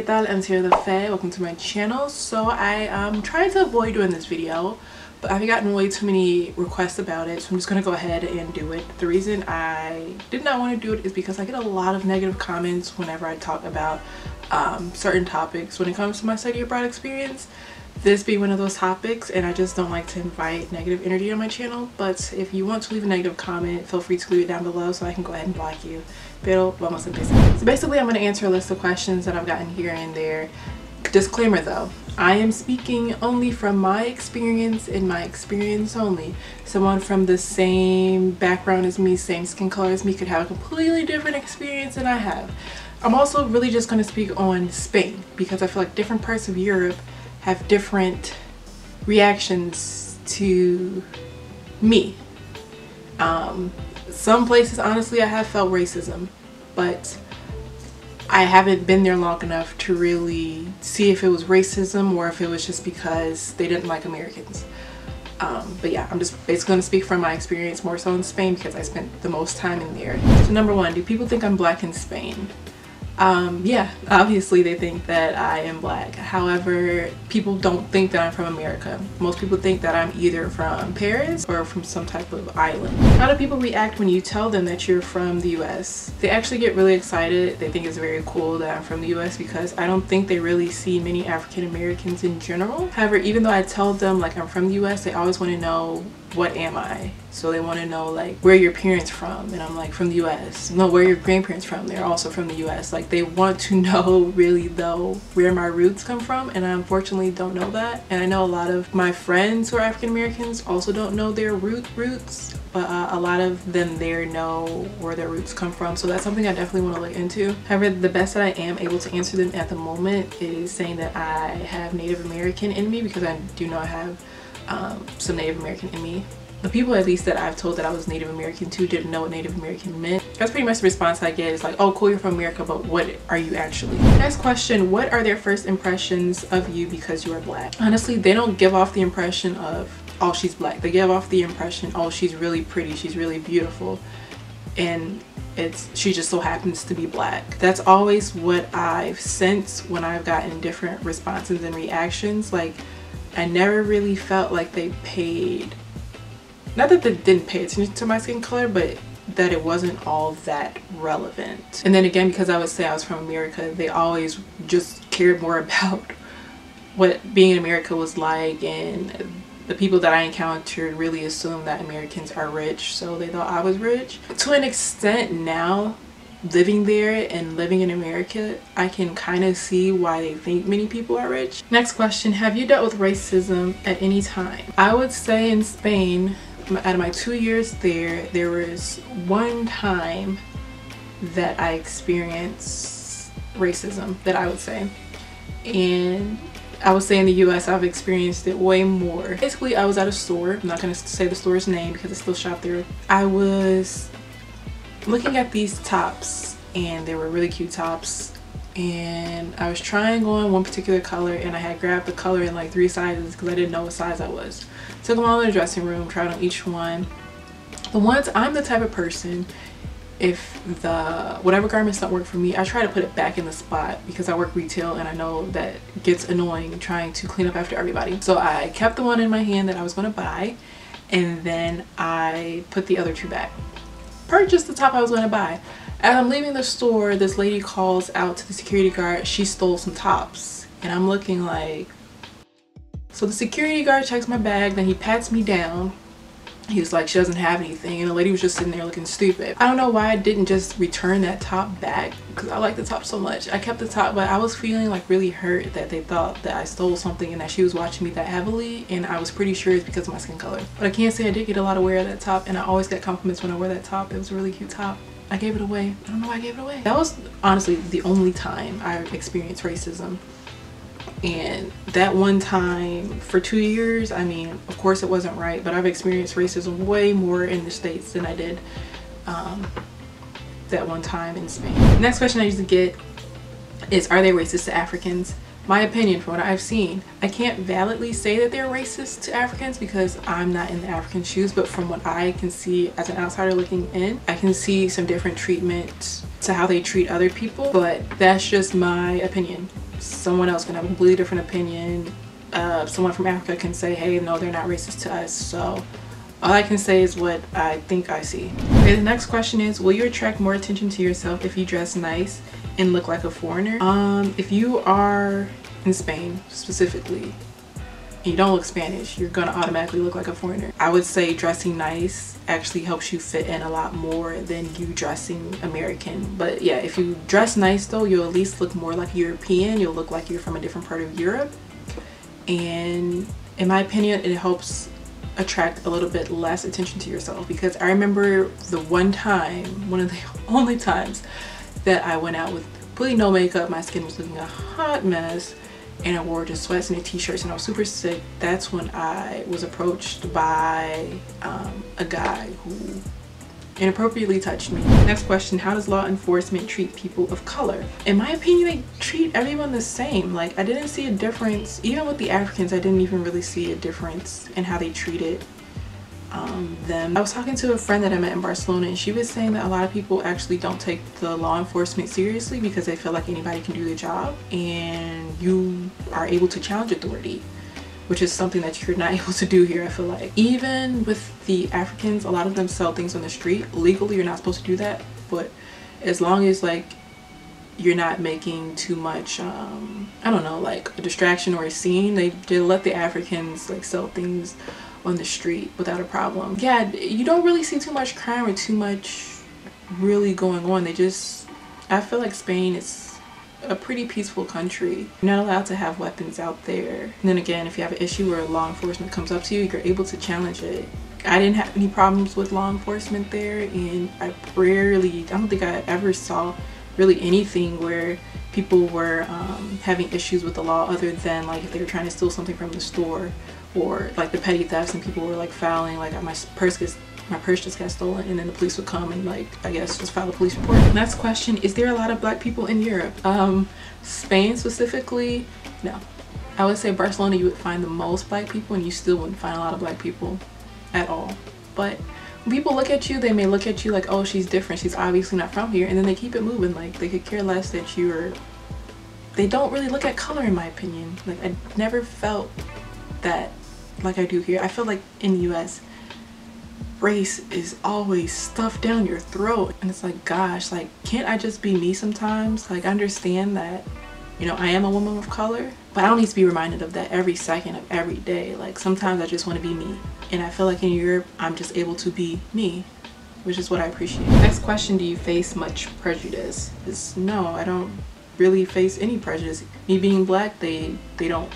¿qué tal? I'm Sierra the Fae. Welcome to my channel. So I am trying to avoid doing this video, but I've gotten way too many requests about it, so I'm just gonna go ahead and do it. The reason I did not want to do it is because I get a lot of negative comments whenever I talk about certain topics when it comes to my study abroad experience. This being one of those topics, and I just don't like to invite negative energy on my channel. But if you want to leave a negative comment, feel free to leave it down below so I can go ahead and block you. Pero vamos a empezar. So basically I'm going to answer a list of questions that I've gotten here and there. Disclaimer though, I am speaking only from my experience and my experience only. Someone from the same background as me, same skin color as me, could have a completely different experience than I have. I'm also really just going to speak on Spain because I feel like different parts of Europe have different reactions to me. Some places, honestly, I have felt racism, but I haven't been there long enough to really see if it was racism or if it was just because they didn't like Americans. But yeah, I'm just basically going to speak from my experience more so in Spain because I spent the most time in there. So number one, do people think I'm black in Spain? Yeah, obviously they think that I am black. However, people don't think that I'm from America. Most people think that I'm either from Paris or from some type of island. How do people react when you tell them that you're from the US? They actually get really excited. They think it's very cool that I'm from the US because I don't think they really see many African Americans in general. However, even though I tell them like I'm from the US, they always want to know, what am I? So they want to know like, where are your parents from? And I'm like, from the US. No, where are your grandparents from? They're also from the US. Like they want to know really though where my roots come from, and I unfortunately don't know that. And I know a lot of my friends who are African Americans also don't know their roots, but a lot of them there know where their roots come from. So that's something I definitely want to look into. However, the best that I am able to answer them at the moment is saying that I have Native American in me, because I do know I have some Native American in me. The people at least that I've told that I was Native American to didn't know what Native American meant. That's pretty much the response I get. It's like, oh cool, you're from America, but what are you actually? Next question, what are their first impressions of you because you are black? Honestly, they don't give off the impression of, oh she's black. They give off the impression, oh she's really pretty, she's really beautiful, and she just so happens to be black. That's always what I've sensed when I've gotten different responses and reactions. Like I never really felt like they paid, not that they didn't pay attention to my skin color, but that it wasn't all that relevant. And then again, because I would say I was from America, they always just cared more about what being in America was like, and the people that I encountered really assumed that Americans are rich, so they thought I was rich. To an extent now, living there and living in America, I can kind of see why they think many people are rich. Next question, have you dealt with racism at any time? I would say in Spain, out of my 2 years there was one time that I experienced racism, that I would say. And I would say in the US I've experienced it way more. Basically, I was at a store, I'm not going to say the store's name because I still shop there. I was looking at these tops, and they were really cute tops, and I was trying on one particular color, and I had grabbed the color in like 3 sizes because I didn't know what size I was. Took them all in the dressing room, tried on each one. The ones, I'm the type of person, if whatever garments don't work for me, I try to put it back in the spot because I work retail and I know that gets annoying trying to clean up after everybody. So I kept the one in my hand that I was going to buy, and then I put the other 2 back. Purchased the top I was going to buy. As I'm leaving the store, this lady calls out to the security guard, she stole some tops. And I'm looking like, so the security guard checks my bag, then he pats me down. He's like, she doesn't have anything, and the lady was just sitting there looking stupid. I don't know why I didn't just return that top back because I like the top so much. I kept the top, but I was feeling like really hurt that they thought that I stole something and that she was watching me that heavily, and I was pretty sure it's because of my skin color. But I can't say I did get a lot of wear of that top, and I always get compliments when I wear that top. It was a really cute top. I gave it away. I don't know why I gave it away. That was honestly the only time I experienced racism. And that one time for 2 years, I mean, of course it wasn't right, but I've experienced racism way more in the States than I did that one time in Spain. The next question I usually get is, are they racist to Africans? My opinion, from what I've seen, I can't validly say that they're racist to Africans because I'm not in the African shoes, but from what I can see as an outsider looking in, I can see some different treatment to how they treat other people, but that's just my opinion. someone else can have a completely different opinion. Someone from Africa can say, hey, no, they're not racist to us. So all I can say is what I think I see. Okay, the next question is, will you attract more attention to yourself if you dress nice and look like a foreigner? If you are in Spain specifically, and you don't look Spanish, you're gonna automatically look like a foreigner. I would say dressing nice actually helps you fit in a lot more than you dressing American. But yeah, if you dress nice though, you'll at least look more like a European. You'll look like you're from a different part of Europe. And in my opinion, it helps attract a little bit less attention to yourself, because I remember the one of the only times that I went out with completely no makeup, my skin was looking a hot mess, and I wore just sweats and a t-shirts and I was super sick. That's when I was approached by a guy who inappropriately touched me. Next question, how does law enforcement treat people of color? In my opinion, they treat everyone the same. Like, I didn't see a difference. Even with the Africans, I didn't even really see a difference in how they treated them. I was talking to a friend that I met in Barcelona, and she was saying that a lot of people actually don't take the law enforcement seriously because they feel like anybody can do their job and you are able to challenge authority, which is something that you're not able to do here. I feel like even with the Africans, a lot of them sell things on the street. Legally, you're not supposed to do that, but as long as like you're not making too much I don't know, like a distraction or a scene, they let the Africans like sell things on the street without a problem. Yeah, you don't really see too much crime or too much really going on. I feel like Spain is a pretty peaceful country. You're not allowed to have weapons out there. And then again, if you have an issue where law enforcement comes up to you, you're able to challenge it. I didn't have any problems with law enforcement there, and I don't think I ever saw really anything where people were having issues with the law, other than like if they were trying to steal something from the store, or like the petty thefts and people were like filing, like my purse just got stolen, and then the police would come and like, I guess, just file a police report. Next question, is there a lot of black people in Europe? Spain specifically, no. I would say Barcelona, you would find the most black people, and you still wouldn't find a lot of black people at all. But when people look at you, they may look at you like, oh, she's different, she's obviously not from here, and then they keep it moving. Like, they could care less that they don't really look at color, in my opinion. Like, I never felt that like I do here. I feel like in the US, race is always stuffed down your throat, and it's like, gosh, like, can't I just be me sometimes? Like, I understand that, you know, I am a woman of color, but I don't need to be reminded of that every second of every day. Like, sometimes I just want to be me, and I feel like in Europe I'm just able to be me, which is what I appreciate. Next question, do you face much prejudice? No, I don't really face any prejudice. Me being black, they don't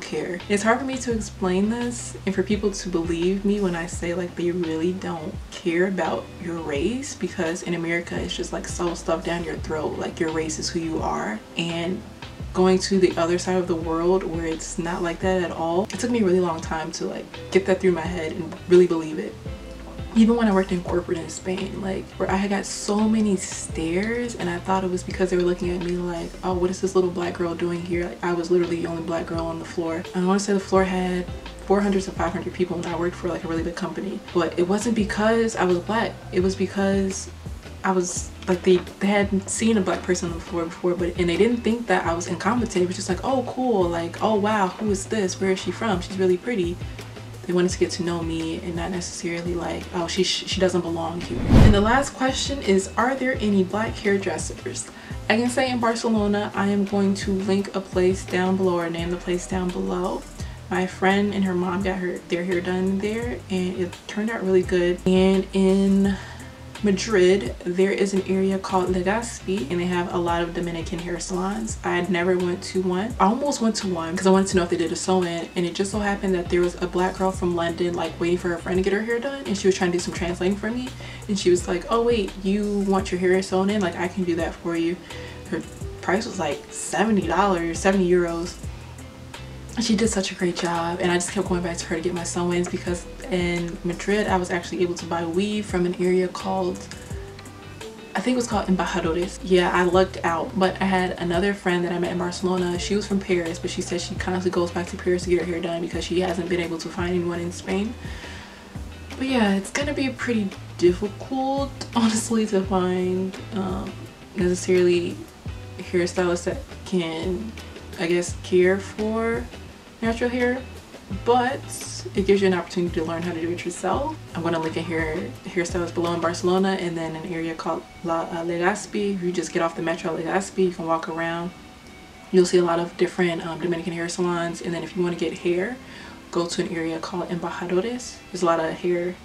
care. It's hard for me to explain this and for people to believe me when I say like they really don't care about your race, because in America it's just like so stuffed down your throat, like your race is who you are. And going to the other side of the world where it's not like that at all, it took me a really long time to like get that through my head and really believe it. Even when I worked in corporate in Spain, like, where I had got so many stares, and I thought it was because they were looking at me like, oh, what is this little black girl doing here? Like, I was literally the only black girl on the floor. I want to say the floor had 400 to 500 people, and I worked for like a really big company. But it wasn't because I was black. It was because I was like, they hadn't seen a black person on the floor before, and they didn't think that I was incompetent. It was just like, oh, cool, like, oh wow, who is this? Where is she from? She's really pretty. They wanted to get to know me, and not necessarily like, oh, she doesn't belong here. And the last question is, are there any black hairdressers? I can say in Barcelona, I am going to link a place down below, or name the place down below. My friend and her mom got their hair done there, and it turned out really good. And in Madrid, there is an area called Legazpi, and they have a lot of Dominican hair salons. I had never went to one. I almost went to one because I wanted to know if they did a sew-in, and it just so happened that there was a black girl from London like waiting for her friend to get her hair done, and she was trying to do some translating for me, and she was like, oh wait, you want your hair sewn in? Like, I can do that for you. Her price was like $70, 70 euros. She did such a great job, and I just kept going back to her to get my sew-ins, because in Madrid I was actually able to buy weave from an area called, I think it was called Embajadores. Yeah, I lucked out. But I had another friend that I met in Barcelona. She was from Paris, but she said she constantly goes back to Paris to get her hair done because she hasn't been able to find anyone in Spain. But yeah, it's gonna be pretty difficult, honestly, to find necessarily hairstylists that can, I guess, care for natural hair, but it gives you an opportunity to learn how to do it yourself. I'm going to link a hairstylist below in Barcelona, and then an area called Legazpi. If you just get off the metro Legazpi, you can walk around. You'll see a lot of different Dominican hair salons, and then if you want to get hair, go to an area called Embajadores. There's a lot of hair,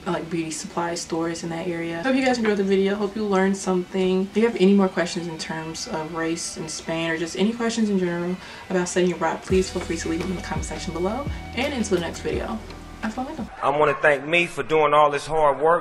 like beauty supply stores in that area. Hope you guys enjoyed the video. Hope you learned something. If you have any more questions in terms of race in Spain, or just any questions in general about setting your wrap, please feel free to leave them in the comment section below. And until the next video, I want to thank me for doing all this hard work.